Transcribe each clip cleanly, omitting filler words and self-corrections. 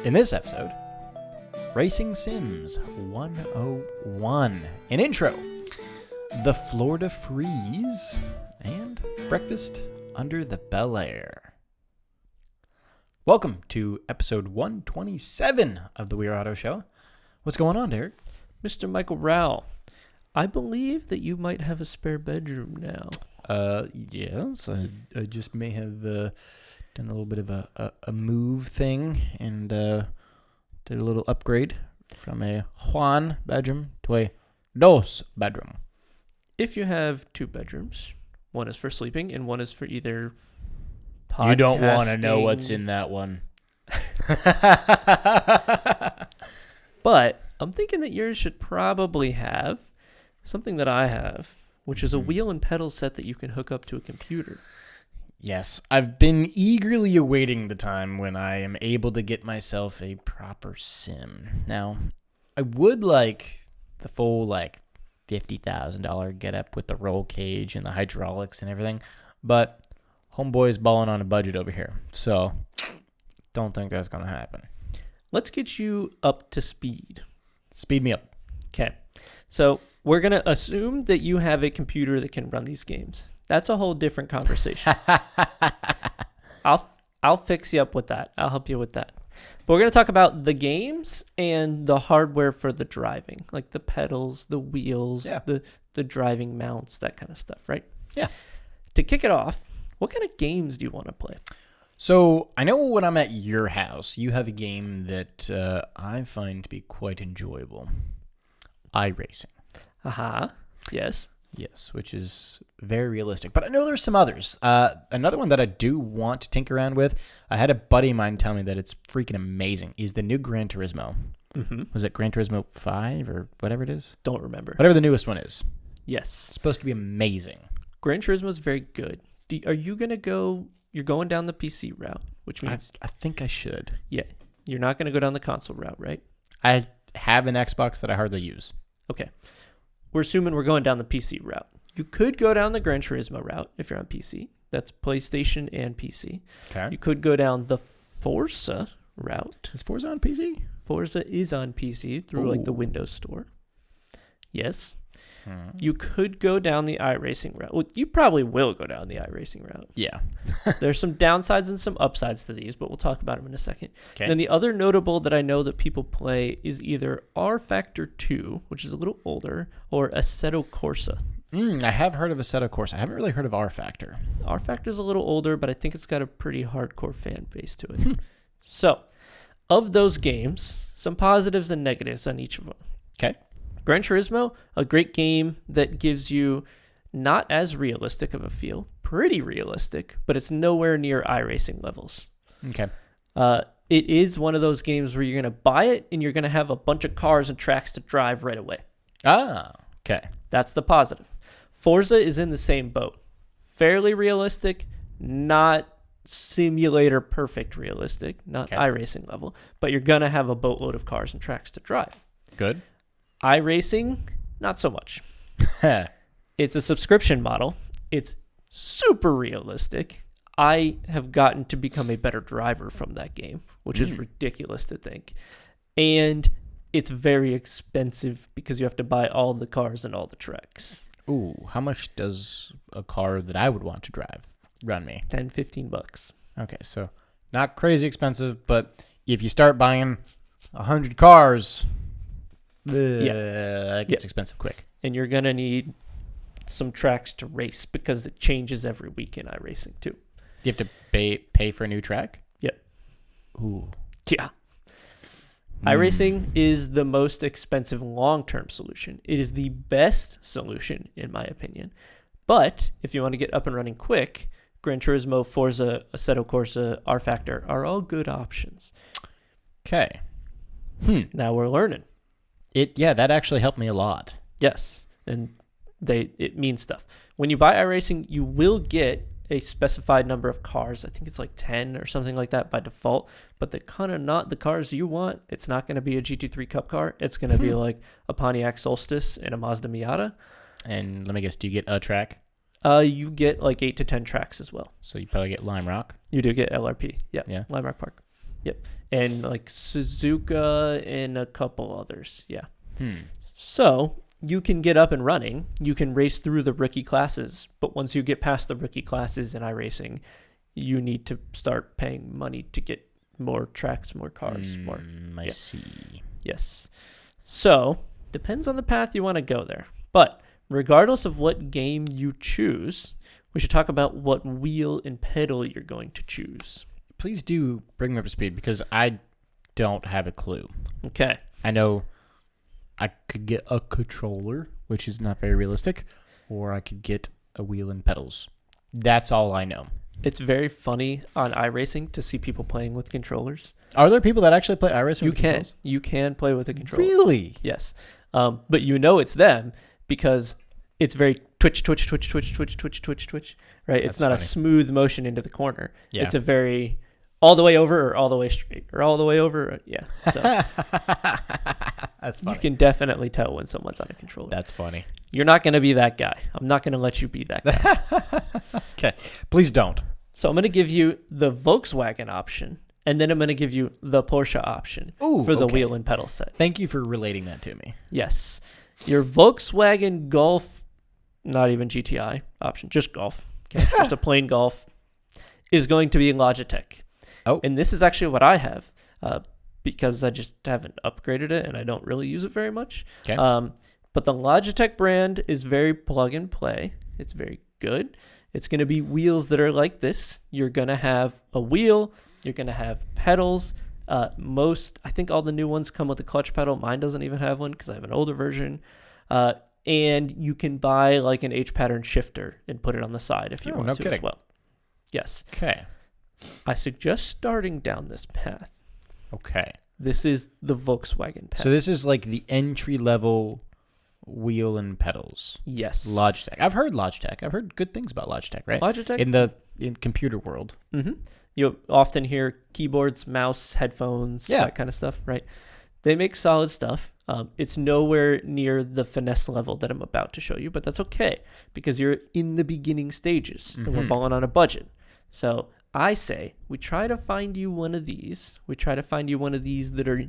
In this episode, Racing Sims 101, an intro, the Florida Freeze, and breakfast under the Bel Air. Welcome to episode 127 of the Weir Auto Show. What's going on, Derek? Mr. Michael Rowell, I believe that you might have a spare bedroom now. Yes, I just may have done a little bit of a move thing and did a little upgrade from a Juan bedroom to a Dos bedroom. If you have two bedrooms, one is for sleeping and one is for either podcasting. You don't want to know what's in that one. But I'm thinking that yours should probably have something that I have, which is a wheel and pedal set that you can hook up to a computer. Yes, I've been eagerly awaiting the time when I am able to get myself a proper sim. Now, I would like the full, $50,000 get-up with the roll cage and the hydraulics and everything, but homeboy's balling on a budget over here, so don't think that's going to happen. Let's get you up to speed. Speed me up. Okay, so we're going to assume that you have a computer that can run these games. That's a whole different conversation. I'll fix you up with that. I'll help you with that. But we're going to talk about the games and the hardware for the driving, like the pedals, the wheels, the driving mounts, that kind of stuff, right? Yeah. To kick it off, what kind of games do you want to play? So I know when I'm at your house, you have a game that I find to be quite enjoyable. iRacing. Aha. Yes. Yes, which is very realistic. But I know there's some others. Another one that I do want to tinker around with, I had a buddy of mine tell me that it's freaking amazing, is the new Gran Turismo. Mm-hmm. Was it Gran Turismo 5 or whatever it is? Don't remember. Whatever the newest one is. Yes. It's supposed to be amazing. Gran Turismo is very good. Are you going to go... You're going down the PC route, which means... I think I should. Yeah. You're not going to go down the console route, right? I have an Xbox that I hardly use. Okay. We're assuming we're going down the PC route. You could go down the Gran Turismo route if you're on PC. That's PlayStation and PC. Okay. You could go down the Forza route. Is Forza on PC? Forza is on PC through the Windows Store. Yes. You could go down the iRacing route. Well, you probably will go down the iRacing route. Yeah. There's some downsides and some upsides to these, but we'll talk about them in a second. Okay. Then the other notable that I know that people play is either R Factor 2, which is a little older, or Assetto Corsa. I have heard of Assetto Corsa. I haven't really heard of R Factor. R Factor is a little older, but I think it's got a pretty hardcore fan base to it. So, of those games, some positives and negatives on each of them. Okay. Gran Turismo, a great game that gives you not as realistic of a feel, pretty realistic, but it's nowhere near iRacing levels. Okay. It is one of those games where you're going to buy it and you're going to have a bunch of cars and tracks to drive right away. Ah, okay. That's the positive. Forza is in the same boat. Fairly realistic, not simulator perfect realistic, not iRacing level, but you're going to have a boatload of cars and tracks to drive. Good. iRacing, not so much. It's a subscription model. It's super realistic. I have gotten to become a better driver from that game, which is ridiculous to think. And it's very expensive because you have to buy all the cars and all the tracks. Ooh, how much does a car that I would want to drive run me? $10-15. Okay, so not crazy expensive, but if you start buying 100 cars... that gets expensive quick. And you're going to need some tracks to race because it changes every week in iRacing too. Do you have to pay for a new track? Yep. Ooh. Yeah. iRacing is the most expensive long-term solution. It is the best solution, in my opinion. But if you want to get up and running quick, Gran Turismo, Forza, Assetto Corsa, R Factor are all good options. Okay. Now we're learning. That actually helped me a lot. Yes, and it means stuff. When you buy iRacing, you will get a specified number of cars. I think it's like 10 or something like that by default, but they're kind of not the cars you want. It's not going to be a GT3 Cup car. It's going to be like a Pontiac Solstice and a Mazda Miata. And let me guess, do you get a track? You get like 8 to 10 tracks as well. So you probably get Lime Rock. You do get LRP. Yeah. Yeah. Lime Rock Park. Yep. And like Suzuka and a couple others. Yeah. Hmm. So you can get up and running. You can race through the rookie classes. But once you get past the rookie classes in iRacing, you need to start paying money to get more tracks, more cars, more. I see. Yes. So depends on the path you want to go there. But regardless of what game you choose, we should talk about what wheel and pedal you're going to choose. Please do bring me up to speed because I don't have a clue. Okay. I know I could get a controller, which is not very realistic, or I could get a wheel and pedals. That's all I know. It's very funny on iRacing to see people playing with controllers. Are there people that actually play iRacing with controllers? You can play with a controller. Really? Yes. But you know it's them because it's very twitch, twitch, twitch, twitch, twitch, twitch, twitch, twitch, right? That's it's not funny. a smooth motion into the corner. Yeah. It's a very all the way over or all the way straight or all the way over. Yeah. So That's you funny. can definitely tell when someone's on a controller. That's funny. You're not going to be that guy. I'm not going to let you be that guy. Okay. Please don't. So I'm going to give you the Volkswagen option, and then I'm going to give you the Porsche option for the wheel and pedal set. Thank you for relating that to me. Yes. Your Volkswagen Golf, not even GTI option, just Golf, okay, just a plain Golf, is going to be Logitech. Oh. And this is actually what I have because I just haven't upgraded it and I don't really use it very much. Okay. But the Logitech brand is very plug and play. It's very good. It's going to be wheels that are like this. You're going to have a wheel. You're going to have pedals. I think all the new ones come with a clutch pedal. Mine doesn't even have one because I have an older version. And you can buy like an H-pattern shifter and put it on the side if you want to as well. Yes. Okay. I suggest starting down this path. Okay. This is the Volkswagen path. So this is like the entry level wheel and pedals. Yes. Logitech. I've heard Logitech. I've heard good things about Logitech, right? Logitech In computer world. Mm-hmm. You often hear keyboards, mouse, headphones, that kind of stuff, right? They make solid stuff. It's nowhere near the finesse level that I'm about to show you, but that's okay because you're in the beginning stages and we're balling on a budget. So I say we try to find you one of these. We try to find you one of these that are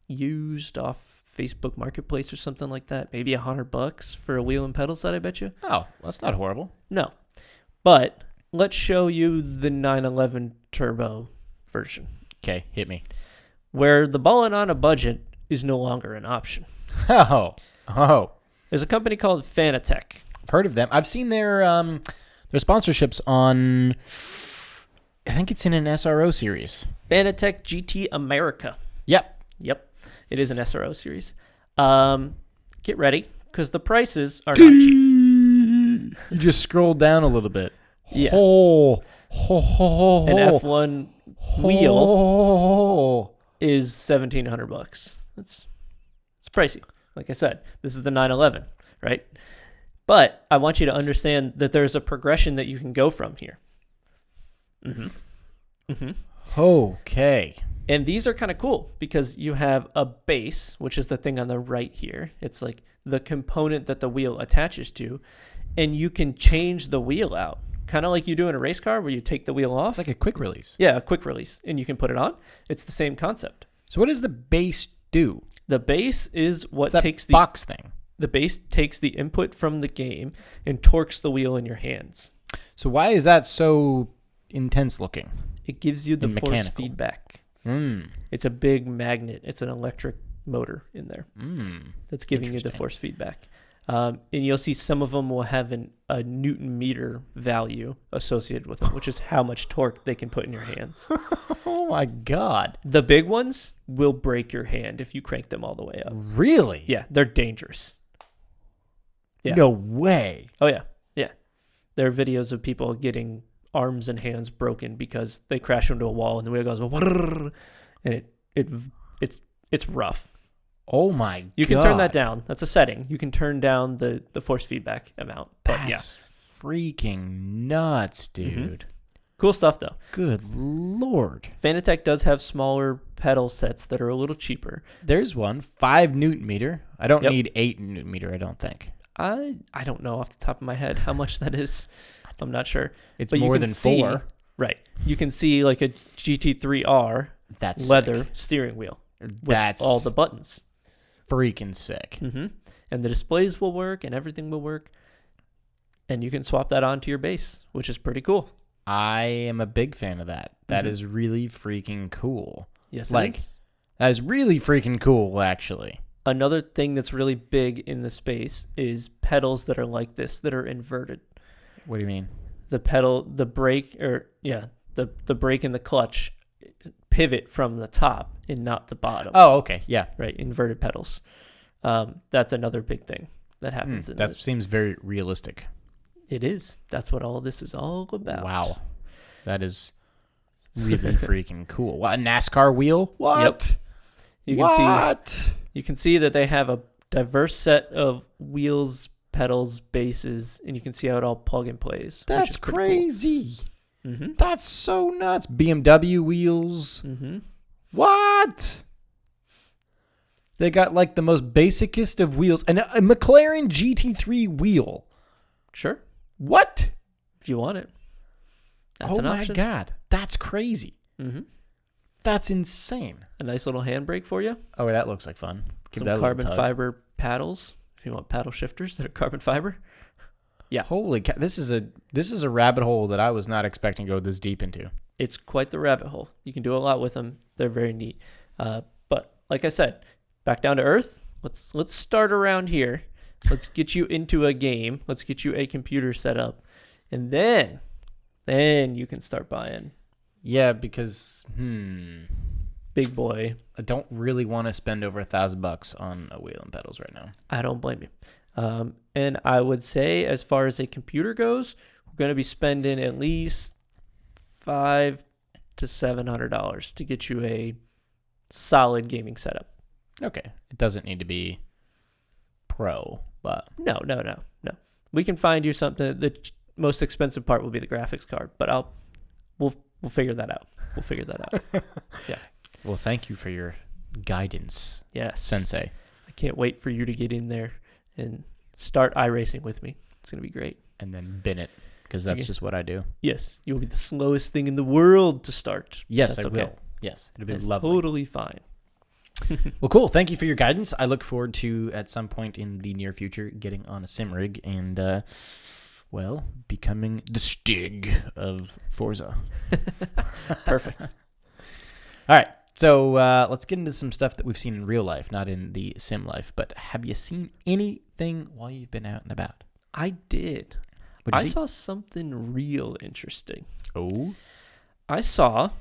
used off Facebook Marketplace or something like that. Maybe $100 for a wheel and pedal set, I bet you. Oh, well, that's not horrible. No. But let's show you the 911 Turbo version. Okay, hit me. Where the balling on a budget is no longer an option. Oh. There's a company called Fanatec. I've heard of them. I've seen their sponsorships on, I think it's in an SRO series. Fanatec GT America. Yep. It is an SRO series. Get ready, because the prices are not cheap. You just scroll down a little bit. Yeah. An An F1 wheel is $1,700. It's pricey. Like I said, this is the 911, right? But I want you to understand that there's a progression that you can go from here. Okay. And these are kind of cool because you have a base, which is the thing on the right here. It's like the component that the wheel attaches to, and you can change the wheel out. Kind of like you do in a race car where you take the wheel off. It's like a quick release. Yeah, a quick release, and you can put it on. It's the same concept. So what does the base do? The base is what It's takes that box thing. The base takes the input from the game and torques the wheel in your hands. So why is that so intense looking? It gives you the And force mechanical. feedback. Mm. It's a big magnet. It's an electric motor in there that's giving you the Interesting. force feedback. And you'll see some of them will have a Newton meter value associated with them, which is how much torque they can put in your hands. Oh my God. The big ones will break your hand if you crank them all the way up. Really? Yeah, they're dangerous. Yeah. No way. Oh, yeah. Yeah. There are videos of people getting arms and hands broken because they crash into a wall and the wheel goes, and it's rough. Oh my God. You can turn that down. That's a setting. You can turn down the force feedback amount. But That's freaking nuts, dude. Cool stuff, though. Good Lord. Fanatec does have smaller pedal sets that are a little cheaper. There's one, 5 Newton meter. I don't Yep. need 8 Newton meter, I don't think. I don't know off the top of my head how much that is. I'm not sure. It's But you more can than see- 4. Right. You can see like a GT3R That's leather sick. steering wheel with That's all the buttons. freaking sick. Mm-hmm. And the displays will work and everything will work. And you can swap that onto your base, which is pretty cool. I am a big fan of that. That Mhm. is really freaking cool. Yes, Like- it is. That is really freaking cool, actually. Another thing that's really big in the space is pedals that are like this, that are inverted. What do you mean? The brake, the brake and the clutch pivot from the top and not the bottom. Oh, okay. Yeah. Right, inverted pedals. That's another big thing that happens in That this. seems very realistic. It is. That's what all this is all about. Wow. That is really freaking cool. What, a NASCAR wheel? What? You can see that they have a diverse set of wheels, pedals, bases, and you can see how it all plug and plays. That's crazy. Cool. Mm-hmm. That's so nuts. BMW wheels. Mm-hmm. What? They got like the most basicest of wheels. And a McLaren GT3 wheel. Sure. What? If you want it. That's an option. Oh my God. That's crazy. Mm-hmm. That's insane. A nice little handbrake for you. Oh, that looks like fun. Give Some that a little carbon tug. fiber paddles if you want paddle shifters that are carbon fiber. Yeah. Holy cow. This is a rabbit hole that I was not expecting to go this deep into. It's quite the rabbit hole. You can do a lot with them. They're very neat. But like I said, back down to earth. Let's start around here. Let's get you into a game. Let's get you a computer set up. And then you can start buying. Yeah, because Big boy. I don't really want to spend over $1,000 on a wheel and pedals right now. I don't blame you. And I would say as far as a computer goes, we're going to be spending at least $500 to $700 to get you a solid gaming setup. Okay. It doesn't need to be pro, but No. We can find you something. The most expensive part will be the graphics card, but we'll figure that out. Yeah. well, thank you for your guidance, Yes. Sensei. I can't wait for you to get in there and start iRacing with me. It's going to be great. And then bin it, because that's Okay. just what I do. Yes, you'll be the slowest thing in the world to start. Yes, That's I okay. will. Yes, it'll be That's lovely. totally fine. Well, cool. Thank you for your guidance. I look forward to, at some point in the near future, getting on a sim rig and, becoming the Stig of Forza. Perfect. All right. So let's get into some stuff that we've seen in real life, not in the sim life. But have you seen anything while you've been out and about? I did. What'd I you see? saw something real interesting. Oh. I saw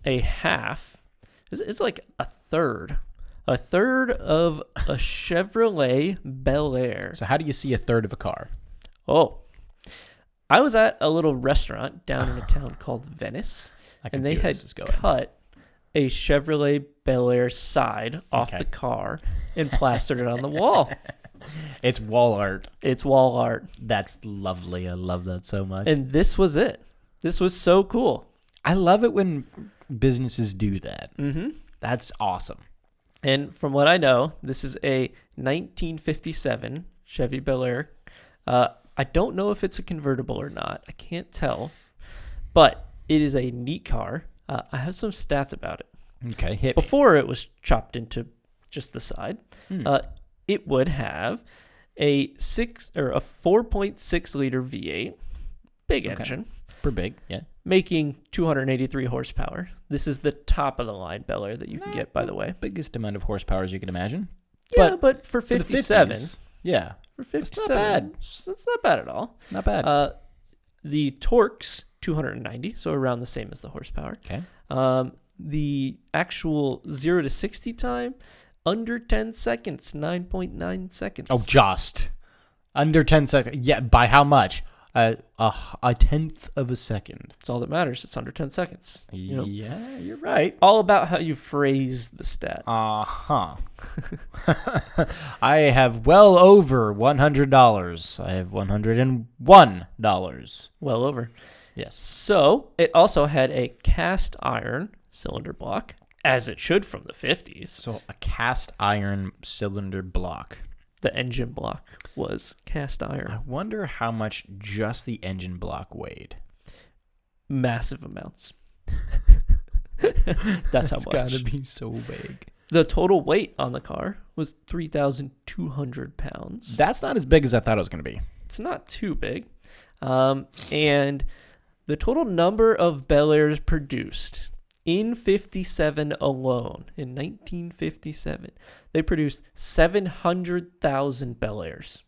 a half. It's like a third of a Chevrolet Bel Air. So how do you see a third of a car? Oh, I was at a little restaurant down in a town called Venice, I can and see they where had this is going. cut a Chevrolet Bel Air side off Okay. the car and plastered it on the wall. It's wall art. It's wall art. That's lovely. I love that so much. And this was it. This was so cool. I love it when businesses do that. Mm-hmm. That's awesome. And from what I know, this is a 1957 Chevy Bel Air. I don't know if it's a convertible or not. I can't tell. But it is a neat car. I have some stats about it. Okay, hit me. Before it was chopped into just the side, it would have a 4.6 liter V8, big Okay. engine, Pretty big, yeah. making 283 horsepower. This is the top of the line Bel Air that you can get, by the way. Biggest amount of horsepower as you can imagine. Yeah, but for For the 57, 50s, yeah, for 57, bad. That's not bad at all. not bad. The torque's 290, so around the same as the horsepower. Okay. The actual 0 to 60 time, under 10 seconds, 9.9 seconds. Oh, just under 10 seconds. Yeah, by how much? A tenth of a second. That's all that matters. It's under 10 seconds. You know? Yeah, you're right. All about how you phrase the stat. Uh-huh. I have well over $100. I have $101. Well over. Yes. So it also had a cast iron cylinder block, as it should from the 50s. So a cast iron cylinder block. The engine block was cast I iron. wonder how much just the engine block weighed. Massive amounts. That's how It's much. gotta be so big. The total weight on the car was 3,200 pounds. That's not as big as I thought it was gonna be. It's not too big. And the total number of Bel Airs produced in 57 alone, in 1957, they produced 700,000 Bel Airs.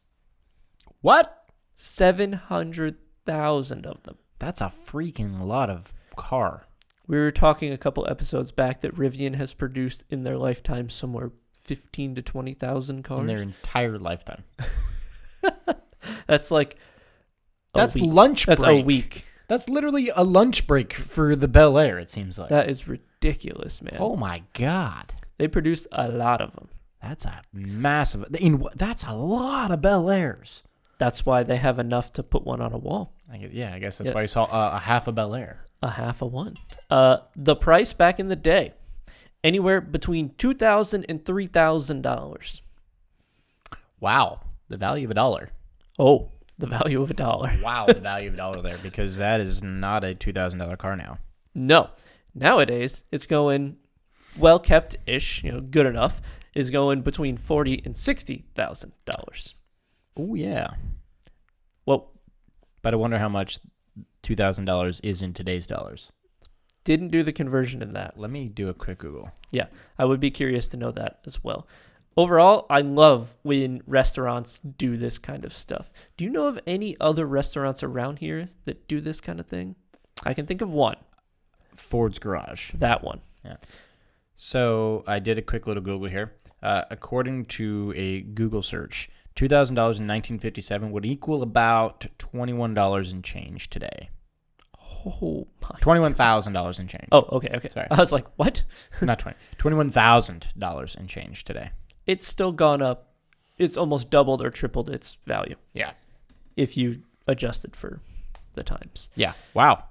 What? 700,000 of them. That's a freaking lot of car. We were talking a couple episodes back that Rivian has produced in their lifetime somewhere 15 to 20,000 cars. In their entire lifetime. That's like That's week. lunch break. That's a week. That's literally a lunch break for the Bel Air, it seems like. That is ridiculous, man. Oh my God. They produced a lot of them. That's a massive. That's a lot of Bel Airs. That's why they have enough to put one on a wall. I guess that's why you saw a half a Bel Air. A half of one. The price back in the day, anywhere between $2,000 and $3,000. Wow. The value of a dollar. Oh, the value of a dollar. Wow, the value of a dollar there, because that is not a $2,000 car now. No. Nowadays, it's going well kept-ish, good enough, is going between $40,000 and $60,000. Oh, yeah. Well, but I wonder how much $2,000 is in today's dollars. Didn't do the conversion in that. Let me do a quick Google. Yeah, I would be curious to know that as well. Overall, I love when restaurants do this kind of stuff. Do you know of any other restaurants around here that do this kind of thing? I can think of one. Ford's Garage. That one. Yeah. So I did a quick little Google here. According to a Google search, $2,000 in 1957 would equal about $21 and change today. Oh my! $21,000 and change. Oh, okay. Sorry. I was like, what? Not 20. $21,000 and change today. It's still gone up. It's almost doubled or tripled its value. Yeah. If you adjust it for the times. Yeah. Wow.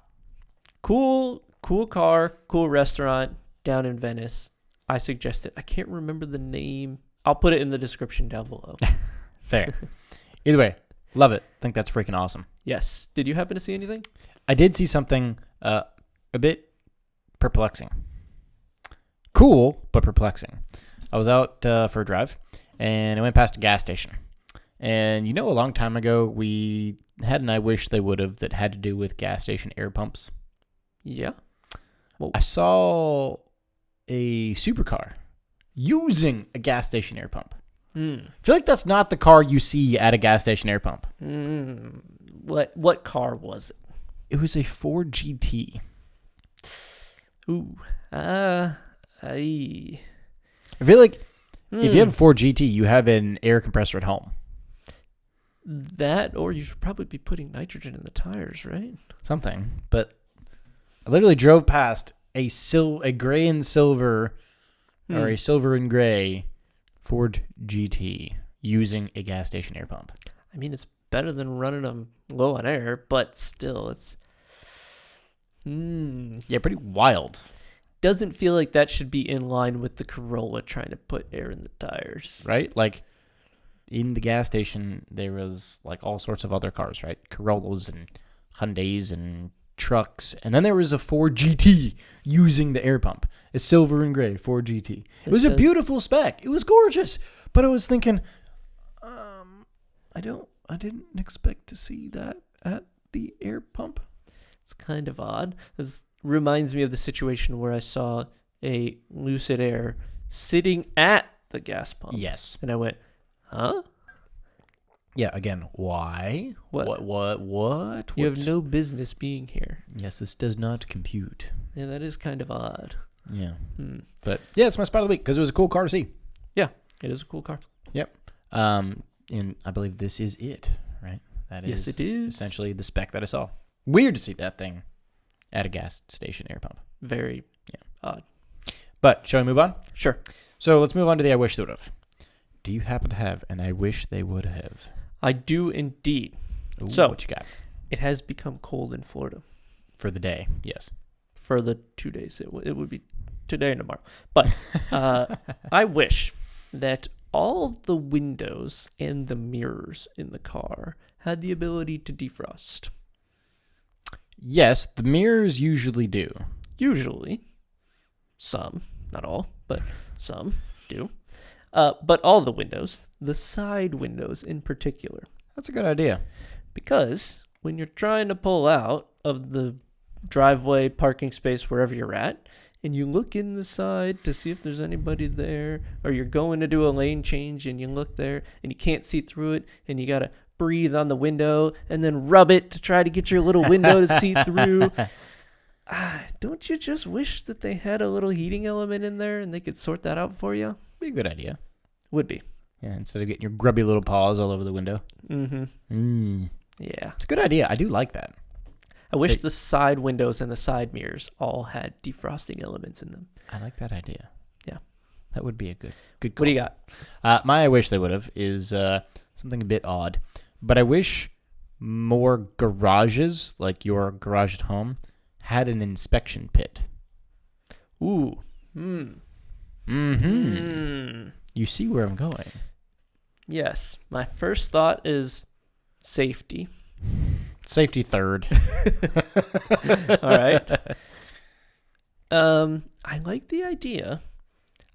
Cool car, cool restaurant down in Venice. I suggest it. I can't remember the name. I'll put it in the description down below. Fair. Either way, love it. Think that's freaking awesome. Yes. Did you happen to see anything? I did see something a bit perplexing. Cool, but perplexing. I was out for a drive, and I went past a gas station. And a long time ago, we had an I wish they would have that had to do with gas station air pumps. Yeah. Well, I saw a supercar using a gas station air pump. I feel like that's not the car you see at a gas station air pump. What car was it? It was a Ford GT. Ooh. I feel like if you have a Ford GT, you have an air compressor at home. That, or you should probably be putting nitrogen in the tires, right? Something. But I literally drove past a gray and silver, or a silver and gray Ford GT using a gas station air pump. I mean, it's better than running them low on air, but still, it's... Yeah, pretty wild. Doesn't feel like that should be in line with the Corolla trying to put air in the tires. Right? Like, in the gas station, there was, like, all sorts of other cars, right? Corollas and Hyundais and trucks. And then there was a Ford GT using the air pump. A silver and gray Ford GT. It was a beautiful spec. It was gorgeous. But I was thinking, I didn't expect to see that at the air pump. It's kind of odd. This reminds me of the situation where I saw a Lucid Air sitting at the gas pump. Yes. And I went, huh? Yeah, again, why? What? What? You have no business being here. Yes, this does not compute. Yeah, that is kind of odd. Yeah. But, yeah, it's my spot of the week because it was a cool car to see. Yeah, it is a cool car. Yep. And I believe this is it, right? That is yes, it is. essentially the spec that I saw. Weird to see that thing at a gas station air pump. Very odd. But shall we move on? Sure. So let's move on to the I wish they would have. Do you happen to have an I wish they would have? I do indeed. Ooh, So, what you got? it has become cold in Florida For the day, yes. for the 2 days. It would be today and tomorrow. But I wish that all the windows and the mirrors in the car had the ability to defrost. Yes, the mirrors usually do. Usually. Some, not all, but some do. But all the windows, the side windows in particular. That's a good idea. Because when you're trying to pull out of the driveway, parking space, wherever you're at, and you look in the side to see if there's anybody there, or you're going to do a lane change and you look there and you can't see through it, and you got to breathe on the window and then rub it to try to get your little window to see through. Don't you just wish that they had a little heating element in there and they could sort that out for you? Be a good idea. Would be. Yeah, instead of getting your grubby little paws all over the window. Mm-hmm. Yeah. It's a good idea. I do like that. I wish the side windows and the side mirrors all had defrosting elements in them. I like that idea. Yeah. That would be a good call. What do you got? My I wish they would have is something a bit odd. But I wish more garages, like your garage at home, had an inspection pit. Ooh. You see where I'm going. Yes. My first thought is safety. Safety third. All right. I like the idea.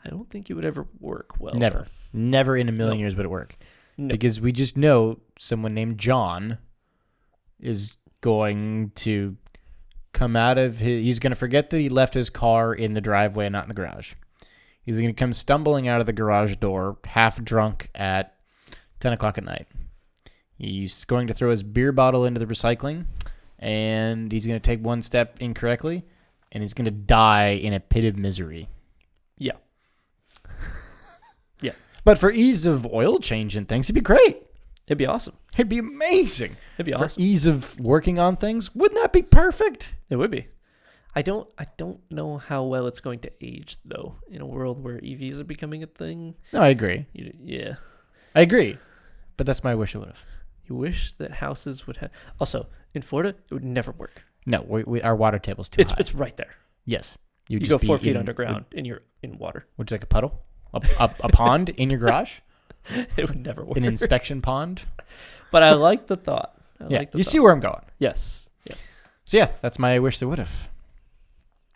I don't think it would ever work well. Never in a million years would it work. No. Because we just know someone named John is going to come out of he's going to forget that he left his car in the driveway and not in the garage. He's going to come stumbling out of the garage door, half drunk at 10 o'clock at night. He's going to throw his beer bottle into the recycling, and he's going to take one step incorrectly, and he's going to die in a pit of misery. Yeah. Yeah. But for ease of oil change and things, it'd be great. It'd be awesome. It'd be amazing. It'd be For awesome. ease of working on things, wouldn't that be perfect? It would be. I don't know how well it's going to age, though, in a world where EVs are becoming a thing. No, I agree. Yeah. I agree. But that's my wish it would have. You wish that houses would have... Also, in Florida, it would never work. No, our water table's too high. It's right there. Yes. You go 4 feet underground and you're in water. Which is like a puddle? A pond in your garage? It would never work. An inspection pond? But I like the thought. You see where I'm going. Yes. So yeah, that's my wish they would have.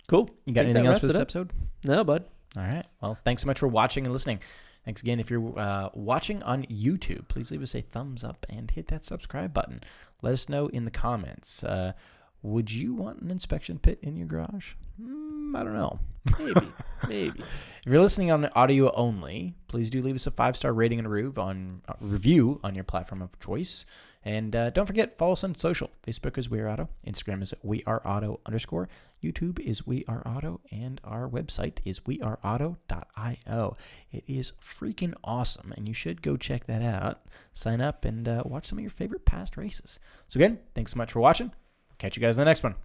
Cool. You got anything else for this episode? No, bud. All right. Well, thanks so much for watching and listening. Thanks again. If you're watching on YouTube, please leave us a thumbs up and hit that subscribe button. Let us know in the comments. Would you want an inspection pit in your garage? I don't know. Maybe. If you're listening on audio only, please do leave us a 5-star rating and a review on your platform of choice. And don't forget, follow us on social. Facebook is We Are Auto. Instagram is WeAreAuto_. YouTube is We Are Auto. And our website is weareauto.io. It is freaking awesome, and you should go check that out. Sign up and watch some of your favorite past races. So again, thanks so much for watching. Catch you guys in the next one.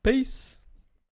Peace.